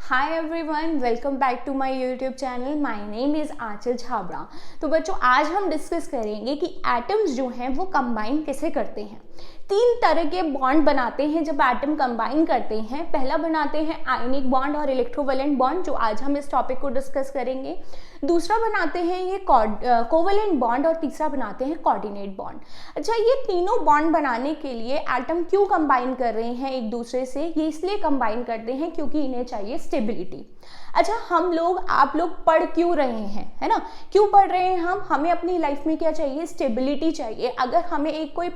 Hi everyone, welcome back to my YouTube channel. My name is Anchal Chhabra. तो बच्चों, आज हम डिस्कस करेंगे कि एटम्स जो हैं वो कंबाइन कैसे करते हैं। तीन तरह के बॉन्ड बनाते हैं जब एटम कंबाइन करते हैं। पहला बनाते हैं आयनिक बॉन्ड और इलेक्ट्रोवैलेंट बॉन्ड, जो आज हम इस टॉपिक को डिस्कस करेंगे। दूसरा बनाते हैं ये कोवैलेंट बॉन्ड और तीसरा बनाते हैं कोऑर्डिनेट बॉन्ड। अच्छा, ये तीनों बॉन्ड बनाने के लिए एटम क्यों कंबाइन कर रहे हैं एक दूसरे से? ये इसलिए कंबाइन करते हैं क्योंकि इन्हें चाहिए स्टेबिलिटी। अच्छा, आप लोग पढ़ क्यों रहे हैं, है ना? क्यों पढ़ रहे हैं हमें अपनी लाइफ में क्या चाहिए? स्टेबिलिटी चाहिए। अगर हमें एक कोई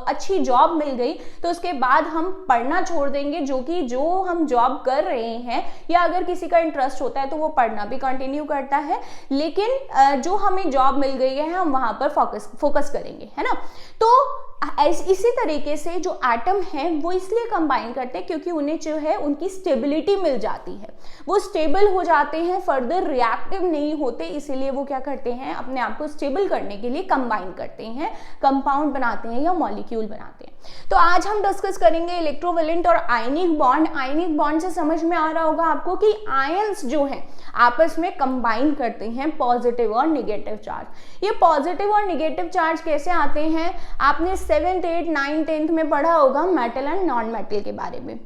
अच्छी जॉब मिल गई तो उसके बाद हम पढ़ना छोड़ देंगे, जो हम जॉब कर रहे हैं, या अगर किसी का इंटरेस्ट होता है तो वो पढ़ना भी कंटिन्यू करता है, लेकिन जो हमें जॉब मिल गई है हम वहां पर फोकस करेंगे, है ना? तो इसी तरीके से जो एटम हैं वो इसलिए कंबाइन करते हैं क्योंकि उन्हें जो है उनकी स्टेबिलिटी मिल जाती है, वो स्टेबल हो जाते हैं, फर्दर रिएक्टिव नहीं होते। इसीलिए वो क्या करते हैं, अपने आप को स्टेबल करने के लिए कंबाइन करते हैं, कंपाउंड बनाते हैं या मॉलिक्यूल बनाते हैं। तो आज हम डिस्कस करेंगे इलेक्ट्रोवैलेंट और आयनिक बॉन्ड। आयनिक बॉन्ड से समझ में आ रहा होगा आपको कि आयंस जो हैं आपस में कंबाइन करते हैं पॉजिटिव और निगेटिव चार्ज। ये पॉजिटिव और निगेटिव चार्ज कैसे आते हैं? आपने 7th, 8th, 9th, 10th में पढ़ा होगा मेटल एंड नॉन मेटल के बारे में।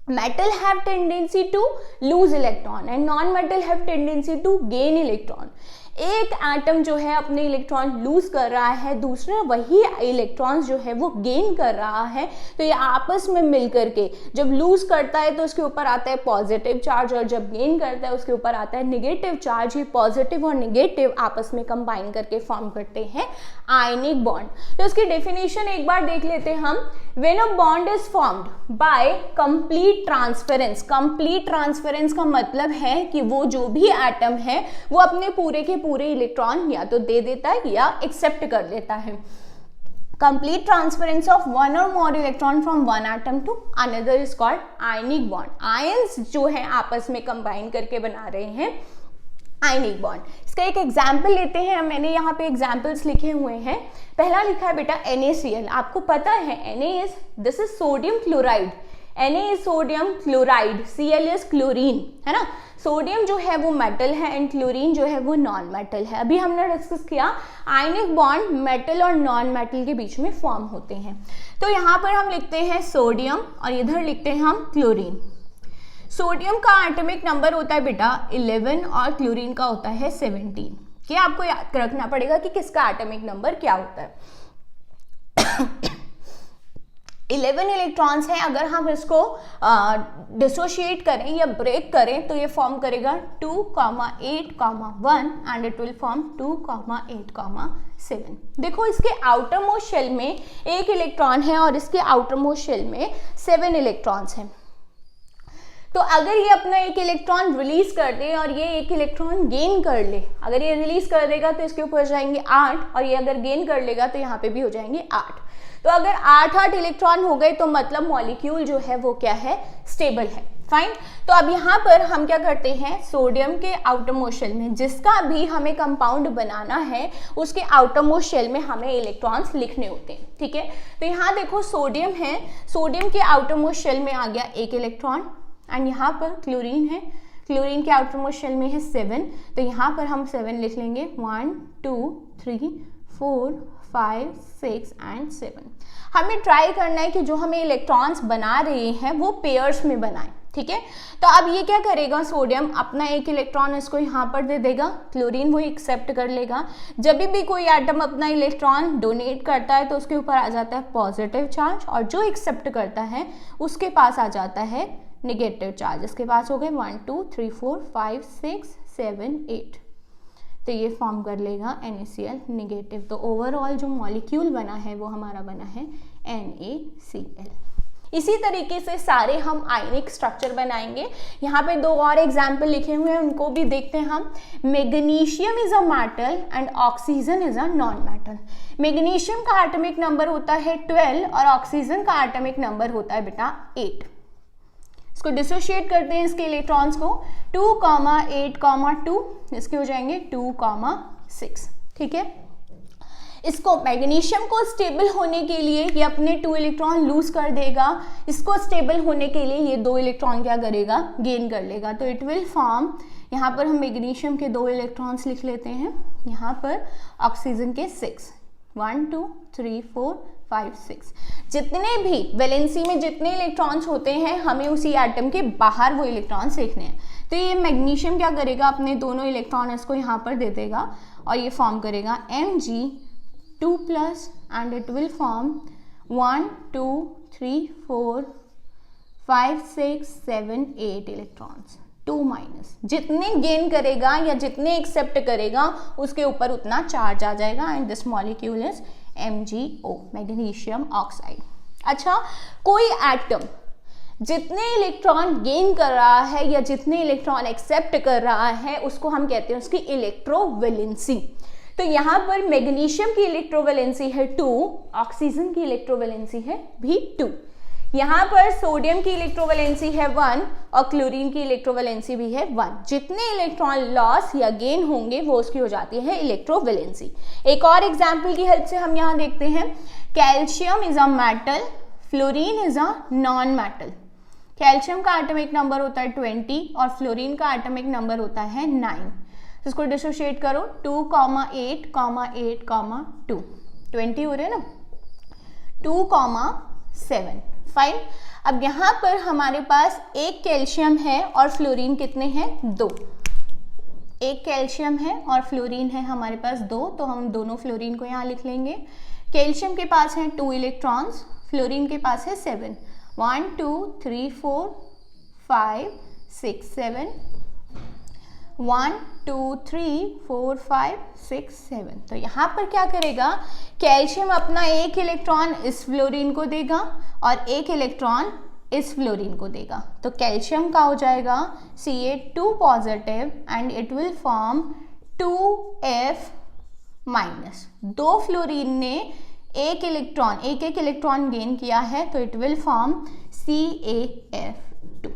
Metal have tendency to lose electron and non metal have tendency to gain electron. एक एटम जो है अपने इलेक्ट्रॉन लूज कर रहा है, दूसरा वही इलेक्ट्रॉन्स जो है वो गेन कर रहा है। तो ये आपस में मिलकर के जब लूज करता है तो उसके ऊपर आता है पॉजिटिव चार्ज, और जब गेन करता है उसके ऊपर आता है निगेटिव चार्ज। ये पॉजिटिव और निगेटिव आपस में कंबाइन करके फॉर्म करते हैं आयनिक बॉन्ड। तो इसकी डेफिनेशन एक बार देख लेते हैं हम। When a bond is formed by complete transference. Complete transference का मतलब है कि वो जो भी एटम है वो अपने पूरे के पूरे इलेक्ट्रॉन या तो दे देता है या एक्सेप्ट कर लेता है। कंप्लीट ट्रांसफरेंस ऑफ वन और more electron from one atom to another is called ionic bond. Ions जो है आपस में कंबाइन करके बना रहे हैं आयनिक बॉन्ड। इसका एक एग्जाम्पल लेते हैं। मैंने यहाँ पे एग्जाम्पल्स लिखे हुए हैं। पहला लिखा है बेटा NaCl। आपको पता है this is sodium chloride. Na is sodium chloride, Cl is chlorine, है ना? सोडियम जो है वो मेटल है एंड क्लोरीन जो है वो नॉन मेटल है। अभी हमने डिस्कस किया आयनिक बॉन्ड मेटल और नॉन मेटल के बीच में फॉर्म होते हैं। तो यहाँ पर हम लिखते हैं सोडियम और इधर लिखते हैं हम क्लोरीन। सोडियम का एटॉमिक नंबर होता है बेटा 11 और क्लोरीन का होता है 17। ये आपको याद रखना पड़ेगा कि किसका एटॉमिक नंबर क्या होता है। 11 इलेक्ट्रॉन्स हैं। अगर हम इसको डिसोशिएट करें या ब्रेक करें तो ये फॉर्म करेगा 2,8,1 एंड इट विल फॉर्म 2,8,7। देखो, इसके आउटर मोस्ट शेल में एक इलेक्ट्रॉन है और इसके आउटर मोस्ट शेल में 7 इलेक्ट्रॉन्स हैं। तो अगर ये अपना एक इलेक्ट्रॉन रिलीज कर दे और ये एक इलेक्ट्रॉन गेन कर ले, अगर ये रिलीज कर देगा तो इसके ऊपर हो जाएंगे 8, और ये अगर गेन कर लेगा तो यहाँ पे भी हो जाएंगे 8। तो अगर 8 इलेक्ट्रॉन हो गए तो मतलब मॉलिक्यूल जो है वो क्या है? स्टेबल है। फाइन। तो अब यहाँ पर हम क्या करते हैं, सोडियम के आउटर मोस्ट शेल में जिसका भी हमें कंपाउंड बनाना है उसके आउटर मोस्ट शेल में हमें इलेक्ट्रॉन्स लिखने होते हैं। ठीक है, तो यहाँ देखो सोडियम है, सोडियम के आउटर मोस्ट शेल में आ गया एक इलेक्ट्रॉन एंड यहाँ पर क्लोरीन है, क्लोरीन के आउटर मोस्ट शेल में है 7। तो यहाँ पर हम 7 लिख लेंगे। 1 2 3 4 5 6 एंड 7। हमें ट्राई करना है कि जो हमें इलेक्ट्रॉन्स बना रहे हैं वो पेयर्स में बनाएं। ठीक है, तो अब ये क्या करेगा, सोडियम अपना एक इलेक्ट्रॉन इसको यहाँ पर दे देगा, क्लोरीन वो एक्सेप्ट कर लेगा। जब भी कोई एटम अपना इलेक्ट्रॉन डोनेट करता है तो उसके ऊपर आ जाता है पॉजिटिव चार्ज, और जो एक्सेप्ट करता है उसके पास आ जाता है निगेटिव चार्ज। इसके पास हो गए 1 2 3 4 5 6 7 8। तो ये फॉर्म कर लेगा NaCl निगेटिव। तो ओवरऑल जो मॉलिक्यूल बना है वो हमारा बना है NaCl। इसी तरीके से सारे हम आयनिक स्ट्रक्चर बनाएंगे। यहाँ पे 2 और एग्जाम्पल लिखे हुए हैं, उनको भी देखते हैं हम। Magnesium is a metal and oxygen is a non metal. Magnesium का एटॉमिक नंबर होता है 12 और ऑक्सीजन का एटॉमिक नंबर होता है बेटा 8। इसको डिसोशिएट करते हैं इसके इलेक्ट्रॉन्स को 2,8,2, इसके हो जाएंगे 2,6। ठीक है, इसको मैग्नीशियम को स्टेबल होने के लिए ये अपने 2 इलेक्ट्रॉन लूज कर देगा, इसको स्टेबल होने के लिए ये 2 इलेक्ट्रॉन क्या करेगा, गेन कर लेगा। तो इट विल फॉर्म, यहाँ पर हम मैग्नीशियम के 2 इलेक्ट्रॉन्स लिख लेते हैं, यहाँ पर ऑक्सीजन के 6, 1 2 3 4 5 6। जितने भी वैलेंसी में जितने इलेक्ट्रॉन्स होते हैं हमें उसी एटम के बाहर वो इलेक्ट्रॉन्स लिखने हैं। तो ये मैग्नीशियम क्या करेगा, अपने दोनों इलेक्ट्रॉन इसको यहाँ पर दे देगा और ये फॉर्म करेगा Mg2+ and it will form 1 2 3 4 5 6 7 8 electrons, 2-। जितने गेन करेगा या जितने एक्सेप्ट करेगा उसके ऊपर उतना चार्ज आ जाएगा and this molecule is MgO, magnesium oxide. अच्छा, कोई एटम जितने इलेक्ट्रॉन गेन कर रहा है या जितने इलेक्ट्रॉन एक्सेप्ट कर रहा है उसको हम कहते हैं उसकी इलेक्ट्रोवैलेंसी। तो यहाँ पर मैग्नीशियम की इलेक्ट्रोवैलेंसी है 2, ऑक्सीजन की इलेक्ट्रोवैलेंसी है भी 2। यहाँ पर सोडियम की इलेक्ट्रोवैलेंसी है 1 और क्लोरीन की इलेक्ट्रोवैलेंसी भी है 1। जितने इलेक्ट्रॉन लॉस या गेन होंगे वो उसकी हो जाती है इलेक्ट्रोवैलेंसी। एक और एग्जाम्पल की हेल्प से हम यहाँ देखते हैं, calcium is a metal, fluorine is a non metal. Calcium का एटॉमिक नंबर होता है 20 और फ्लोरीन का एटॉमिक नंबर होता है 9। इसको डिसोशिएट करो, 2, 8, 8, 2, 20 हो रहे हैं ना, 2, 7, फाइन। अब यहाँ पर हमारे पास एक कैल्शियम है और फ्लोरीन कितने हैं, 2। एक कैल्शियम है और फ्लोरीन है हमारे पास 2, तो हम दोनों फ्लोरीन को यहाँ लिख लेंगे। कैल्शियम के पास हैं 2 इलेक्ट्रॉन्स, फ्लोरीन के पास है 7, 1 2 3 4 5 6 7, 1 2 3 4 5 6 7। तो यहाँ पर क्या करेगा, कैल्शियम अपना एक इलेक्ट्रॉन इस फ्लोरीन को देगा और एक इलेक्ट्रॉन इस फ्लोरीन को देगा। तो कैल्शियम का हो जाएगा Ca2+ and it will form 2F-। 2 fluorine ने एक इलेक्ट्रॉन गेन किया है तो it will form CaF2।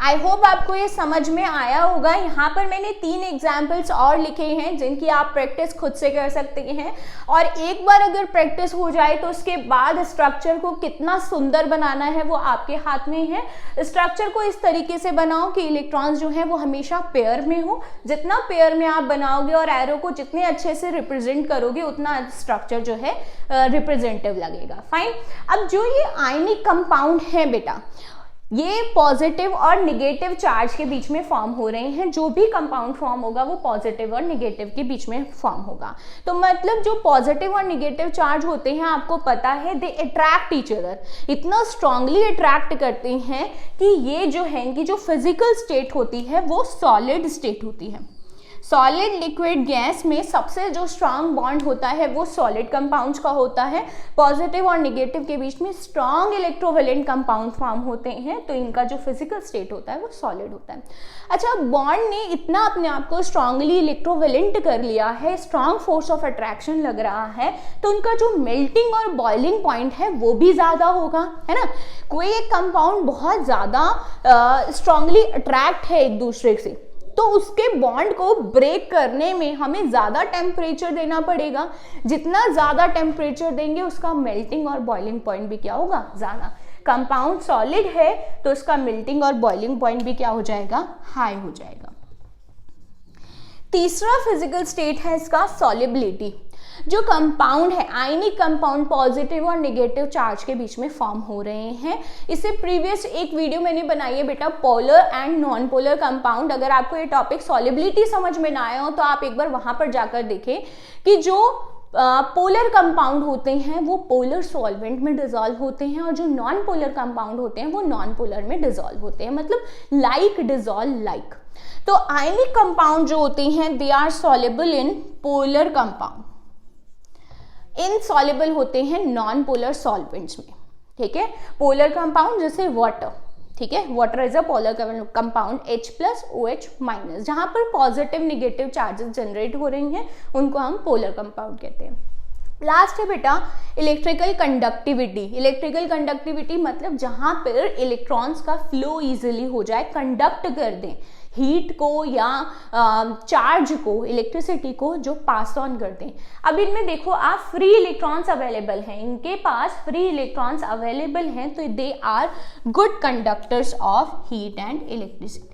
I hope आपको ये समझ में आया होगा। यहाँ पर मैंने 3 एग्जाम्पल्स और लिखे हैं जिनकी आप प्रैक्टिस खुद से कर सकते हैं, और एक बार अगर प्रैक्टिस हो जाए तो उसके बाद स्ट्रक्चर को कितना सुंदर बनाना है वो आपके हाथ में है। स्ट्रक्चर को इस तरीके से बनाओ कि इलेक्ट्रॉन्स जो है वो हमेशा पेयर में हो। जितना पेयर में आप बनाओगे और एरो को जितने अच्छे से रिप्रेजेंट करोगे उतना स्ट्रक्चर जो है रिप्रेजेंटेटिव लगेगा। फाइन। अब जो ये आयनिक कंपाउंड है बेटा, ये पॉजिटिव और निगेटिव चार्ज के बीच में फॉर्म हो रहे हैं। जो भी कंपाउंड फॉर्म होगा वो पॉजिटिव और निगेटिव के बीच में फॉर्म होगा। तो मतलब जो पॉजिटिव और निगेटिव चार्ज होते हैं आपको पता है दे अट्रैक्ट ईच अदर, इतना स्ट्रांगली अट्रैक्ट करते हैं कि ये जो है इनकी जो फिजिकल स्टेट होती है वो सॉलिड स्टेट होती है। सॉलिड लिक्विड गैस में सबसे जो स्ट्रांग बॉन्ड होता है वो सॉलिड कंपाउंड्स का होता है। पॉजिटिव और निगेटिव के बीच में स्ट्रांग इलेक्ट्रोवेलेंट कंपाउंड फॉर्म होते हैं, तो इनका जो फिजिकल स्टेट होता है वो सॉलिड होता है। अच्छा, बॉन्ड ने इतना अपने आप को स्ट्रांगली इलेक्ट्रोवेलेंट कर लिया है, स्ट्रांग फोर्स ऑफ अट्रैक्शन लग रहा है, तो उनका जो मेल्टिंग और बॉइलिंग पॉइंट है वो भी ज़्यादा होगा, है ना। कोई एक कंपाउंड बहुत ज़्यादा स्ट्रांगली अट्रैक्ट है एक दूसरे से, तो उसके बॉन्ड को ब्रेक करने में हमें ज़्यादा टेम्परेचर देना पड़ेगा। जितना ज़्यादा टेम्परेचर देंगे उसका मेल्टिंग और बॉइलिंग पॉइंट भी क्या होगा, ज़्यादा। कंपाउंड सॉलिड है तो उसका मेल्टिंग और बॉइलिंग पॉइंट भी क्या हो जाएगा, हाई हो जाएगा। तीसरा फिजिकल स्टेट है इसका सॉलिबिलिटी। जो कंपाउंड है, आयनिक कंपाउंड पॉजिटिव और नेगेटिव चार्ज के बीच में फॉर्म हो रहे हैं। इससे प्रीवियस एक वीडियो मैंने बनाई है बेटा, polar and non polar compound. अगर आपको ये टॉपिक सॉलिबिलिटी समझ में ना आया हो तो आप एक बार वहां पर जाकर देखें कि जो पोलर कंपाउंड होते हैं वो पोलर सॉल्वेंट में डिजॉल्व होते हैं और जो नॉन पोलर कंपाउंड होते हैं वो नॉन पोलर में डिजॉल्व होते हैं, मतलब लाइक डिजॉल्व लाइक। तो आयनिक कंपाउंड जो होते हैं they are soluble in polar compound, insoluble होते हैं नॉन पोलर सॉल्वेंट्स में। ठीक है, पोलर कंपाउंड जैसे वाटर, ठीक है, water is a polar compound H+OH-, जहां पर पॉजिटिव निगेटिव चार्जेस जनरेट हो रही हैं उनको हम पोलर कंपाउंड कहते हैं। लास्ट है बेटा इलेक्ट्रिकल कंडक्टिविटी। इलेक्ट्रिकल कंडक्टिविटी मतलब जहां पर इलेक्ट्रॉन्स का फ्लो इजीली हो जाए, कंडक्ट कर दें हीट को या चार्ज को, इलेक्ट्रिसिटी को जो पास ऑन कर दें। अब इनमें देखो आप फ्री इलेक्ट्रॉन्स अवेलेबल हैं, इनके पास फ्री इलेक्ट्रॉन्स अवेलेबल हैं, तो they are good conductors of heat and electricity.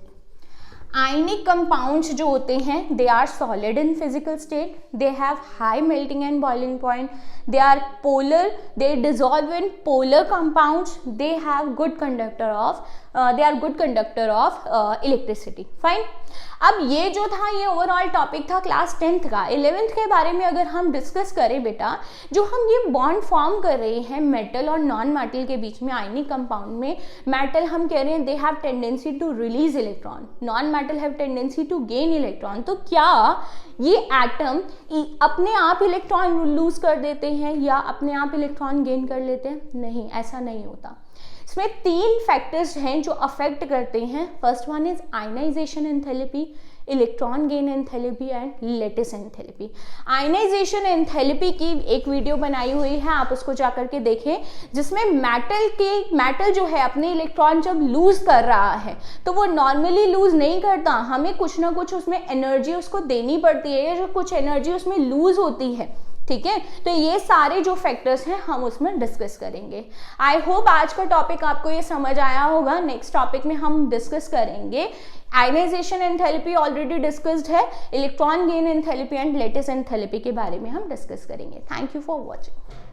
Ionic compounds जो होते हैं they are solid in physical state, they have high melting and boiling point, they are polar, they dissolve in polar compounds, they have good conductor of they are good conductor of electricity. Fine. अब ये जो था ये overall topic था class 10th का। 11th के बारे में अगर हम डिस्कस करें बेटा, जो हम ये बॉन्ड फॉर्म कर रहे हैं मेटल और नॉन मेटल के बीच में आयनिक कंपाउंड में, मेटल हम कह रहे हैं they have tendency to release electron, non metal have tendency to gain electron. तो क्या ये एटम अपने आप इलेक्ट्रॉन लूज कर देते हैं या अपने आप इलेक्ट्रॉन गेन कर लेते हैं? नहीं, ऐसा नहीं होता। इसमें 3 फैक्टर्स हैं जो अफेक्ट करते हैं। First one is ionization enthalpy, electron gain enthalpy and lattice enthalpy. Ionization enthalpy की एक वीडियो बनाई हुई है, आप उसको जाकर के देखें, जिसमें मेटल जो है अपने इलेक्ट्रॉन जब लूज कर रहा है तो वो नॉर्मली लूज नहीं करता, हमें कुछ ना कुछ उसमें एनर्जी उसको देनी पड़ती है, या जो कुछ एनर्जी उसमें लूज होती है। ठीक है, तो ये सारे जो फैक्टर्स हैं हम उसमें डिस्कस करेंगे। आई होप आज का टॉपिक आपको ये समझ आया होगा। नेक्स्ट टॉपिक में हम डिस्कस करेंगे आयनाइजेशन एंथैल्पी, ऑलरेडी डिस्कस्ड है, electron gain enthalpy and lattice enthalpy के बारे में हम डिस्कस करेंगे। Thank you for watching.